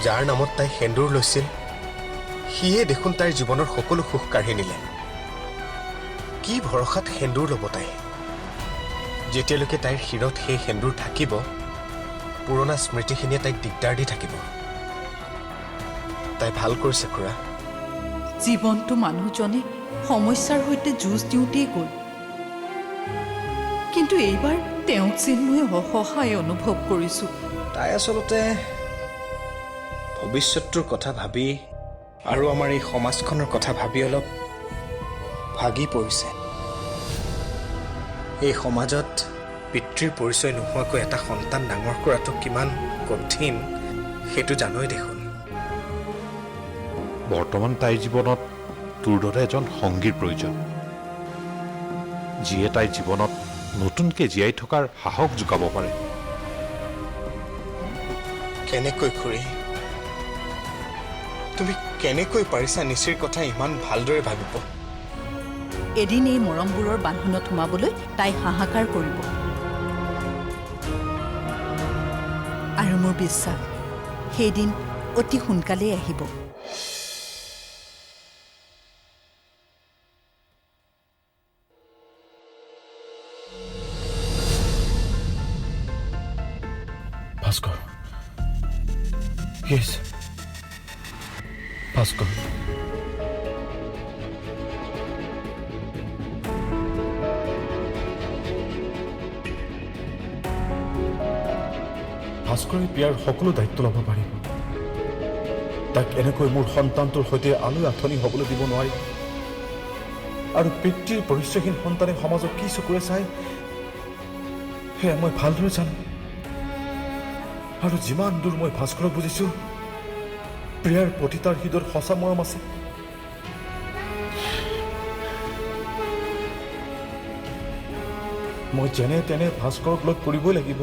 যাৰ নামত তাই সেন্দুৰ লৈছিল সিয়ে দেখোন তাইৰ জীৱনৰ সকলো সুখ কাঢ়ি নিলে। কি ভৰসাত সেন্দুৰ ল'ব তাই? যেতিয়ালৈকে তাইৰ শিৰত সেই সেন্দুৰ থাকিব পুৰণা স্মৃতিখিনিয়ে তাইক দিগদাৰ দি থাকিব। তাই ভাল কৰিছে খুৰা। জীৱনটো মানুহজনে সমস্যাৰ সৈতে যুঁজ দিওঁতেই গ'ল, কিন্তু এইবাৰ তেওঁক যেন মই অসহায় অনুভৱ কৰিছোঁ। তাই আচলতে ভৱিষ্যতটোৰ কথা ভাবি আৰু আমাৰ এই সমাজখনৰ কথা ভাবি অলপ ভাগি পৰিছে। এই সমাজত পিতৃৰ পৰিচয় নোহোৱাকৈ এটা সন্তান ডাঙৰ কৰাটো কিমান কঠিন সেইটো জানই দেখোন। বৰ্তমান তাইৰ জীৱনত তোৰ দৰে এজন সংগীৰ প্ৰয়োজন, যিয়ে তাইৰ জীৱনত নতুনকৈ জীয়াই থকাৰ সাহস যোগাব পাৰে। কেনেকৈ খুৰী? তুমি কেনেকৈ পাৰিছা নিচিৰ কথা ইমান ভালদৰে ভাবিব? এদিন এই মৰমবোৰৰ বান্ধোনত সোমাবলৈ তাই হাহাকাৰ কৰিব, আৰু মোৰ বিশ্বাস সেইদিন অতি সোনকালেই আহিব। ভাস্কৰ, yes, ভাস্কৰ। ভাস্কৰে প্ৰিয়াৰ সকলো দায়িত্ব ল'ব পাৰিব। তাক এনেকৈ মোৰ সন্তানটোৰ সৈতে আলৈ আথনি হ'বলৈ দিব নোৱাৰি। আৰু পিতৃৰ পৰিচয়হীন সন্তানে সমাজক কি চকুৰে চাই সেয়া মই ভালদৰে জানো। আৰু যিমান দূৰ মই ভাস্কৰক বুজিছোঁ, প্ৰিয়াৰ প্ৰতি তাৰ হৃদয়ত সঁচা মৰম আছে। মই যেনে তেনে ভাস্কৰক লগ কৰিবই লাগিব।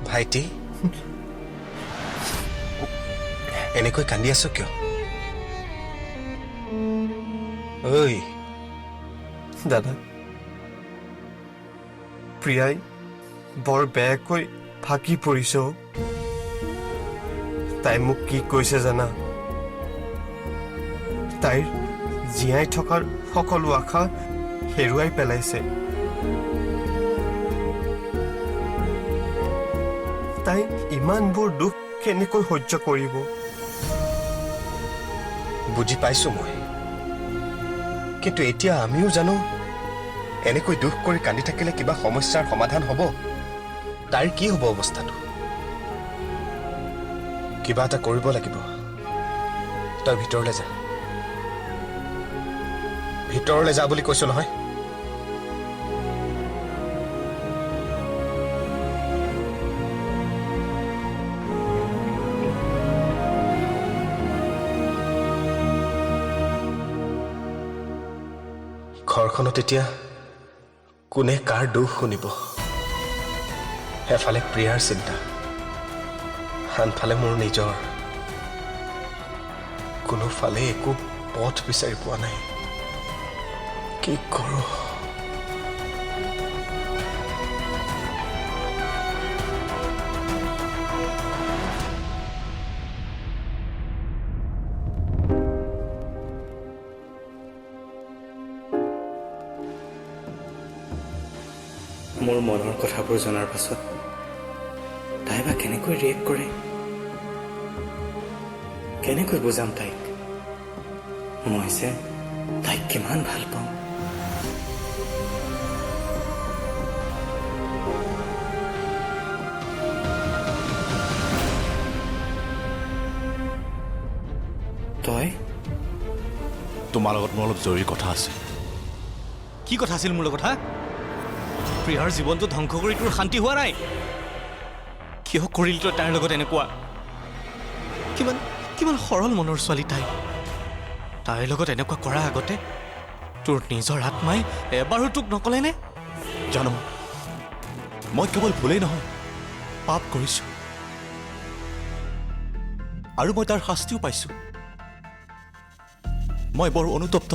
ভাইটি, এনেকৈ কান্দি আছ কিয়? ঐ দাদা, প্ৰিয়াই বৰ বেয়াকৈ ফাঁকি পৰিছে। তাই মোক কি কৈছে জানা? তাইৰ জীয়াই থকাৰ সকলো আশা হেৰুৱাই পেলাইছে। তাই ইমানবোৰ দুখ কেনেকৈ সহ্য কৰিব? বুজি পাইছো মই, কিন্তু এতিয়া আমিও জানো এনেকৈ দুখ কৰি কান্দি থাকিলে কিবা সমস্যাৰ সমাধান হ'ব। তাইৰ কি হ'ব অৱস্থাটো? কিবা এটা কৰিব লাগিব। তই ভিতৰলৈ যা, ভিতৰলৈ যা বুলি কৈছো নহয়। ঘৰখনত এতিয়া কোনে কাৰ দুখ শুনিব? এফালে প্ৰিয়াৰ চিন্তা, আনফালে মোৰ নিজৰ। কোনোফালে একো পথ বিচাৰি পোৱা নাই। কি কৰোঁ? মোৰ মনৰ কথাবোৰ জনাৰ পাছত তাই বা কেনেকৈ ৰিয়েক্ট কৰে, কেনেকৈ বুজাম তাইক মই যে তাইক কিমান ভাল পাওঁ। তই? তোমাৰ লগত মোৰ অলপ জৰুৰী কথা আছে। কি কথা আছিল মোৰ লগত? প্ৰিয়াৰ জীৱনটো ধ্বংস কৰি তোৰ শান্তি হোৱা নাই? কিয় কৰিলি তই তাইৰ লগত এনেকুৱা? কিমান কিমান সৰল মনৰ ছোৱালী তাই। তাইৰ লগত এনেকুৱা কৰাৰ আগতে তোৰ নিজৰ আত্মাই এবাৰো তোক নকলেনে? জানো, মই কেৱল ভুলেই নহয়, পাপ কৰিছোঁ, আৰু মই তাৰ শাস্তিও পাইছোঁ। মই বৰ অনুতপ্ত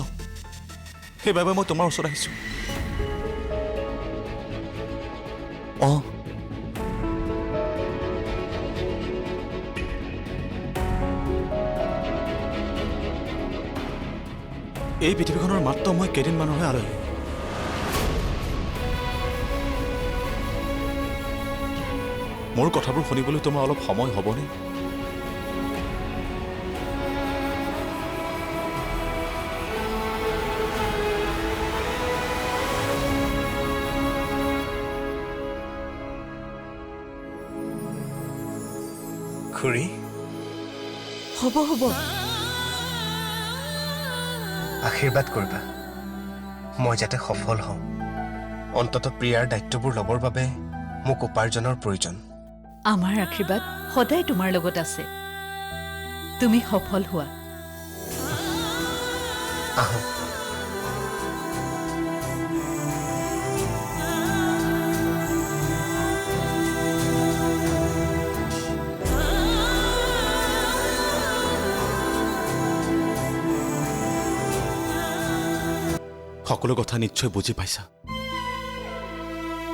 সেইবাবে মই তোমাৰ ওচৰত আহিছোঁ এই পৃথিৱীখনৰ মাত্ৰ মই কেইদিনমানৰহে আলহী মোৰ কথাবোৰ শুনিবলৈ তোমাৰ অলপ সময় হ'বনে খুৰী হ'ব হ'ব আশীৰ্বাদ কৰিবা মই যাতে সফল হওঁ অন্ততঃ প্ৰিয়াৰ দায়িত্ববোৰ ল'বৰ বাবে মোক উপাৰ্জনৰ প্ৰয়োজন আমাৰ আশীৰ্বাদ সদায় তোমাৰ লগত আছে তুমি সফল হোৱা আহোঁ সকলো কথা নিশ্চয় বুজি পাইছা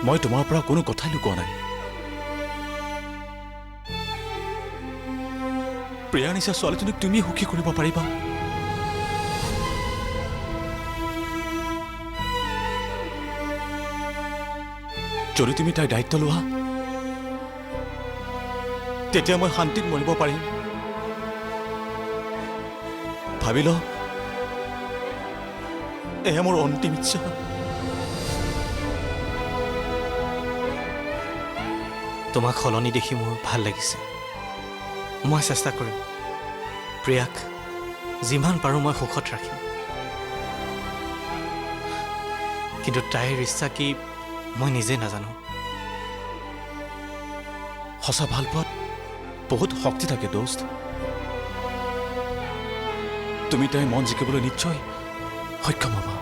মই তোমাৰ পৰা কোনো কথাই লুকোৱা নাই প্ৰিয়া নিচা ছোৱালীজনীক তুমি সুখী কৰিব পাৰিবা যদি তুমি তাইৰ দায়িত্ব লোৱা তেতিয়া মই শান্তিত মৰিব পাৰিম ভাবি ল এয়া মোৰ অন্তিম ইচ্ছা তোমাক সলনি দেখি মোৰ ভাল লাগিছে মই চেষ্টা কৰিম প্ৰিয়াক যিমান পাৰোঁ মই সুখত ৰাখিম কিন্তু তাইৰ ইচ্ছা কি মই নিজে নাজানো সঁচা ভাল পোৱাত বহুত শক্তি থাকে দোস্ত তুমি তাইৰ মন জিকিবলৈ নিশ্চয় সক্ষম হ'বা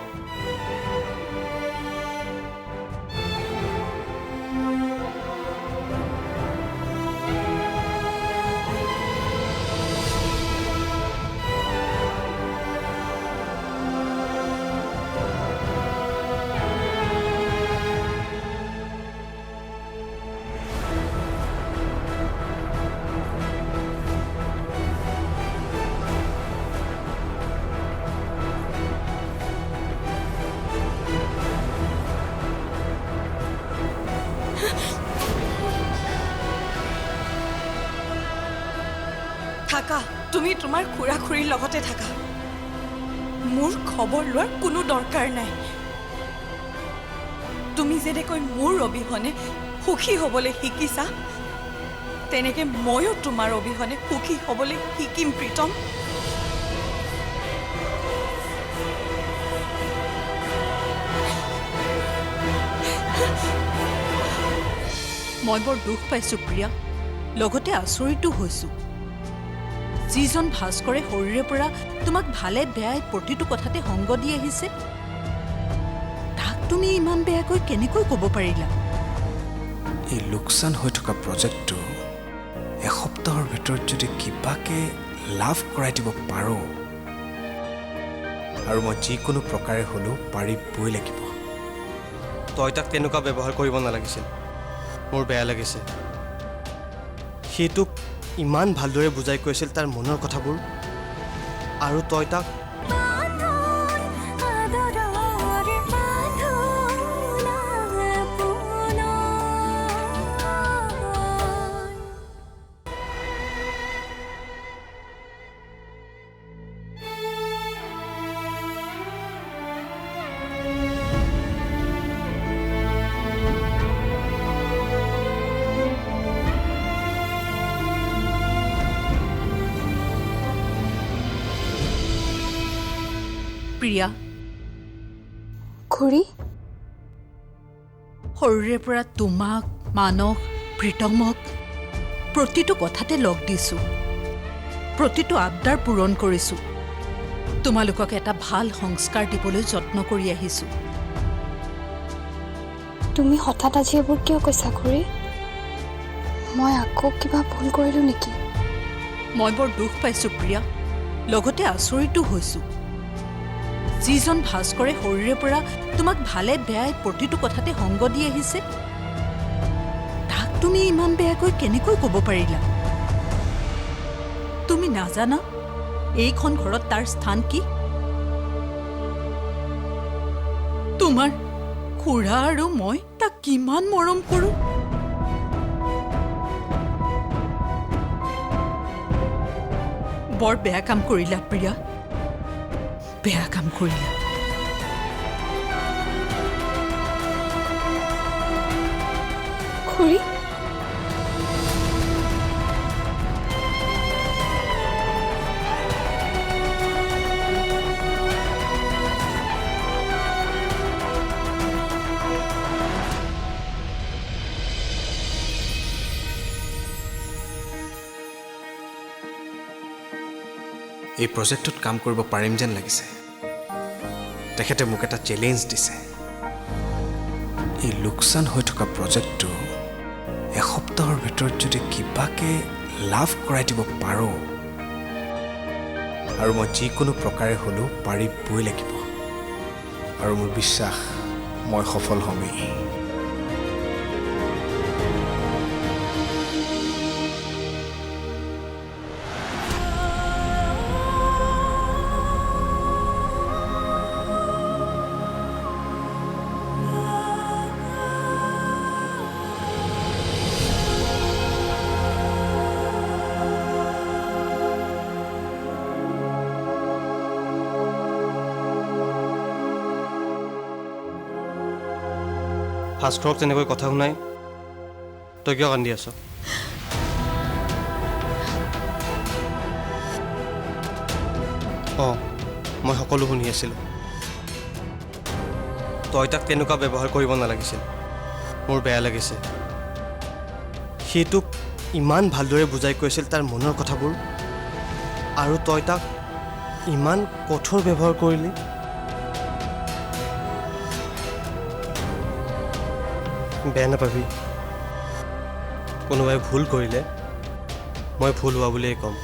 থাকা তুমি তোমাৰ খুৰা খুৰীৰ লগতে থাকা মোৰ খবৰ লোৱাৰ কোনো দৰকাৰ নাই তুমি যেনেকৈ মোৰ অবিহনে সুখী হ'বলৈ শিকিছা তেনেকৈ ময়ো তোমাৰ অবিহনে সুখী হ'বলৈ শিকিম প্ৰীতম মই বৰ দুখ পাইছোঁ প্ৰিয়া লগতে আচৰিতো হৈছোঁ যিজন ভাস্কৰে শৰীৰে পৰা তোমাক ভালে বেয়াই প্ৰতিটো কথাতে সংগ দি আহিছে তাক তুমি ইমান বেয়াকৈ কেনেকৈ ক'ব পাৰিলা এই লোকচান হৈ থকা প্ৰজেক্টটো এসপ্তাহৰ ভিতৰত যদি কিবাকে লাভ কৰাই দিব পাৰোঁ আৰু মই যিকোনো প্ৰকাৰে হ'লেও পাৰিবই লাগিব তই তাক তেনেকুৱা ব্যৱহাৰ কৰিব নালাগিছিল মোৰ বেয়া লাগিছে সেইটোক ইমান ভালদৰে বুজাই কৈছিল তাৰ মনৰ কথাবোৰ আৰু তই তাক প্ৰিয়া খুৰী শৰীৰে পৰা তোমাক মানস প্ৰীতমক প্ৰতিটো কথাতে লগ দিছোঁ প্ৰতিটো আবদাৰ পূৰণ কৰিছোঁ তোমালোকক এটা ভাল সংস্কাৰ দিবলৈ যত্ন কৰি আহিছোঁ তুমি হঠাৎ আজি এইবোৰ কিয় কৈছা খুৰী মই আকৌ কিবা ভুল কৰিলোঁ নেকি মই বৰ দুখ পাইছোঁ প্ৰিয়া লগতে আচৰিতো হৈছোঁ যিজন ভাস্কৰে সৰুৰে পৰা তোমাক ভালে বেয়াই প্ৰতিটো কথাতে সংগ দি আহিছে তাক তুমি ইমান বেয়াকৈ কেনেকৈ ক'ব পাৰিলা? তুমি নাজানা এইখন ঘৰত তাৰ স্থান কি? তোমাৰ খুৰা আৰু মই তাক কিমান মৰম কৰোঁ। বৰ বেয়া কাম কৰিলা প্ৰিয়া, বেয়া কাম কৰিলা। খুৰী এই প্ৰজেক্টত কাম কৰিব পাৰিম যেন লাগিছে। তেখেতে মোক এটা চেলেঞ্জ দিছে। এই লোকচান হৈ থকা প্ৰজেক্টটো এসপ্তাহৰ ভিতৰত যদি কিবাকে লাভ কৰাই দিব পাৰোঁ আৰু মই যিকোনো প্ৰকাৰে হ'লেও পাৰিবই লাগিব, আৰু মোৰ বিশ্বাস মই সফল হ'মেই। ভাস্কৰক তেনেকৈ কথা শুনাই তই কিয় কান্দি আছ? মই সকলো শুনি আছিলোঁ। তই তাক তেনেকুৱা ব্যৱহাৰ কৰিব নালাগিছিল। মোৰ বেয়া লাগিছে। সি তোক ইমান ভালদৰে বুজাই কৈছিল তাৰ মনৰ কথাবোৰ, আৰু তই তাক ইমান কঠোৰ ব্যৱহাৰ কৰিলি। বেয়া নাপাবি। কোনোবাই ভুল কৰিলে মই ভুল হোৱা বুলিয়েই ক'ম।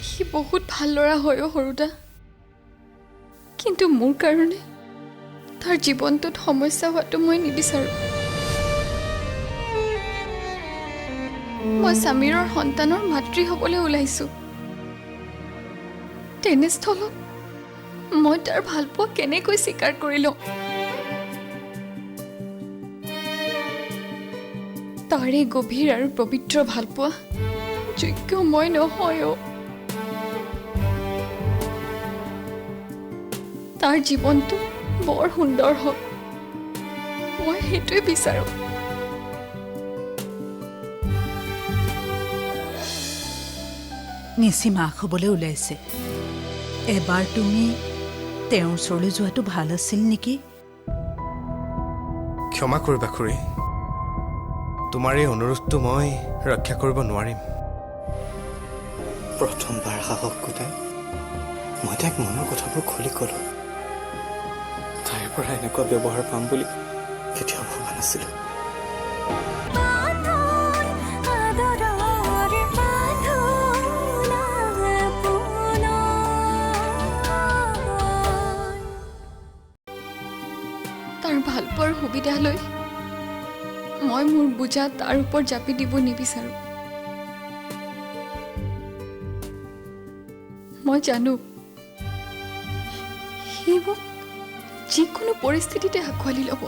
সি বহুত ভাল ল'ৰা হয় সৰুদা, কিন্তু মোৰ কাৰণে তাৰ জীৱনটোত সমস্যা হোৱাটো মই নিবিচাৰোঁ। মই সমীৰৰ সন্তানৰ মাতৃ হ'বলৈ ওলাইছোঁ। তেনেস্থলত মই তাৰ ভালপোৱা কেনেকৈ স্বীকাৰ কৰি লওঁ? তাৰে গভীৰ আৰু পবিত্ৰ ভালপোৱা যোগ্য মই নহয়। তাৰ জীৱনটো বৰ সুন্দৰ হওক, মই সেইটোৱে বিচাৰোঁ। নিচি মাক হ'বলৈ ওলাইছে। এবাৰ তুমি তেওঁৰ ওচৰলৈ যোৱাটো ভাল আছিল নেকি? ক্ষমা কৰিবা খুৰী, তোমাৰ এই অনুৰোধটো মই ৰক্ষা কৰিব নোৱাৰিম। প্ৰথমবাৰ সাহস গোটাই মই তাইক মনৰ কথাবোৰ খুলি ক'লোঁ। তাইৰ পৰা এনেকুৱা ব্যৱহাৰ পাম বুলি কেতিয়াও ভবা নাছিলোঁ। তাৰ ভালপোৱাৰ সুবিধা লৈ মই মোৰ বোজা তাৰ ওপৰত জাপি দিব নিবিচাৰোঁ। মই জানো সি মোক যিকোনো পৰিস্থিতিতে আঁকোৱালি ল'ব,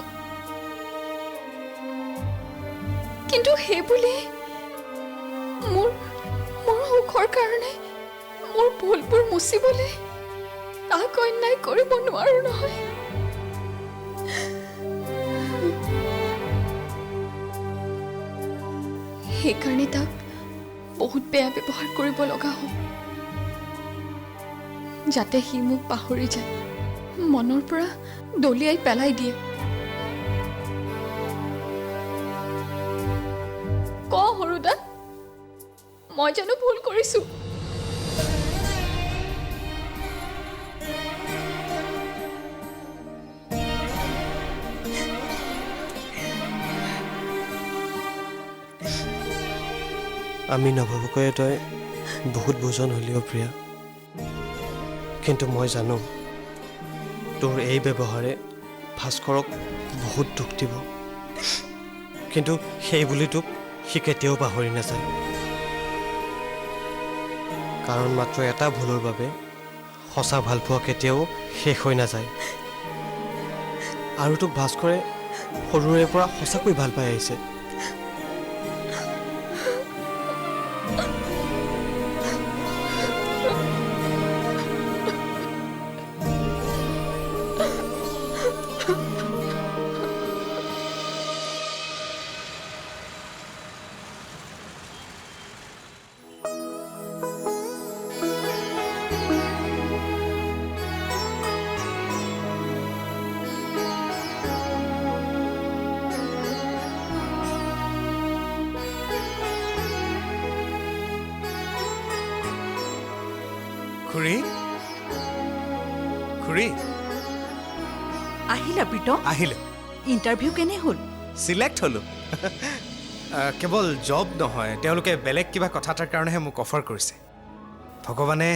কিন্তু সেইবুলি মোৰ সুখৰ কাৰণে মোৰ ভুলবোৰ মুচিবলৈ তাক অন্যায় কৰিব নোৱাৰোঁ নহয়। সেইকাৰণে তাক বহুত বেয়া ব্যৱহাৰ কৰিব লগা হ'ল, যাতে সি মোক পাহৰি যায়, মনৰ পৰা দলিয়াই পেলাই দিয়ে। ক সৰুদা, মই জানো ভুল কৰিছোঁ? আমি নভাবুকৈয়ে তই বহুত বুজন হলিও প্ৰিয়া, কিন্তু মই জানো তোৰ এই ব্যৱহাৰে ভাস্কৰক বহুত দুখ দিব, কিন্তু সেই বুলি তোক সি কেতিয়াও পাহৰি নাযায়। কাৰণ মাত্ৰ এটা ভুলৰ বাবে সঁচা ভালপোৱা কেতিয়াও শেষ হৈ নাযায়। আৰু তোক ভাস্কৰে সৰুৰে পৰা সঁচাকৈ ভাল পাই আহিছে। খুৰী খুৰী আহিলা প্ৰীতম? আহিলে। ইণ্টাৰভিউ কেনে হ'ল? চিলেক্ট হ'লোঁ। কেৱল জব নহয়, তেওঁলোকে বেলেগ কিবা কথা এটাৰ কাৰণেহে মোক অফাৰ কৰিছে। ভগৱানে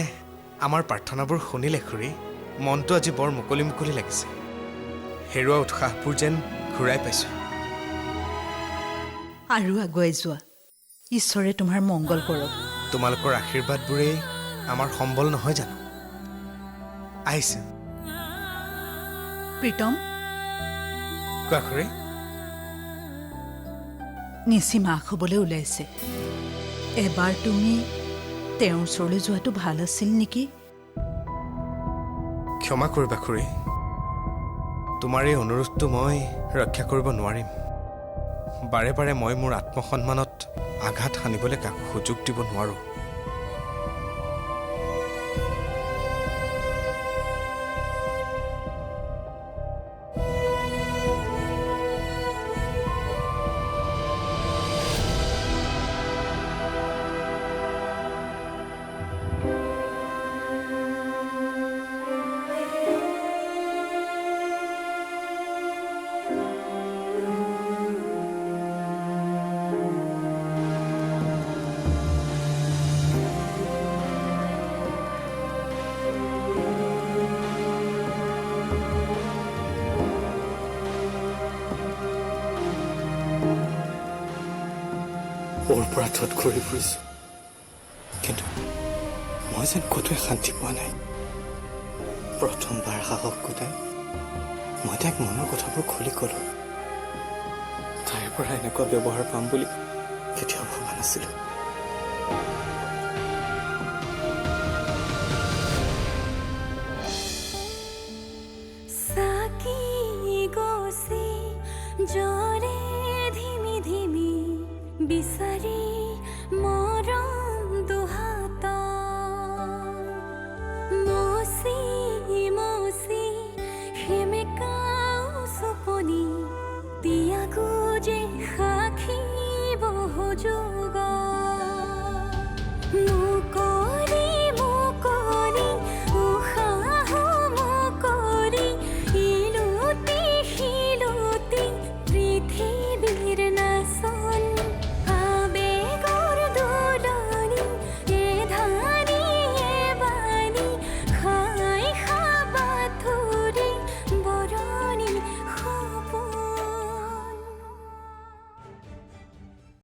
আমাৰ প্ৰাৰ্থনাবোৰ শুনিলে খুৰী। মনটো আজি বৰ মুকলি মুকলি লাগিছে। হেৰুৱা উৎসাহবোৰ যেন ঘূৰাই পাইছোঁ। আৰু আগুৱাই যোৱা, ঈশ্বৰে তোমাৰ মংগল কৰক। তোমালোকৰ আশীৰ্বাদবোৰেই আমাৰ সম্বল নহয় জানো? আহিছে। প্ৰীতম, কোৱা খুৰী। নিচি মাক হ'বলৈ ওলাইছে। এবাৰ তুমি তেওঁৰ ওচৰলৈ যোৱাটো ভাল আছিল নেকি? ক্ষমা কৰিবা খুৰী, তোমাৰ এই অনুৰোধটো মই ৰক্ষা কৰিব নোৱাৰিম। বাৰে বাৰে মই মোৰ আত্মসন্মানত আঘাত সানিবলৈ কাকো সুযোগ দিব নোৱাৰোঁ। ওৰ পৰা ঠোঁট ঘূৰি ফুৰিছোঁ, কিন্তু মই যেন ক'তোৱে শান্তি পোৱা নাই। প্ৰথমবাৰ সাহস গোটাই মই তাইক মনৰ কথাবোৰ খুলি ক'লোঁ। তাইৰ পৰা এনেকুৱা ব্যৱহাৰ পাম বুলি কেতিয়াও ভবা নাছিলোঁ। জৰে ধিমি ধিমি বিচাৰি মৰম দুহাত মচি মচি সেমেকাও চপনি তিয়াগো যে সাক্ষী বহু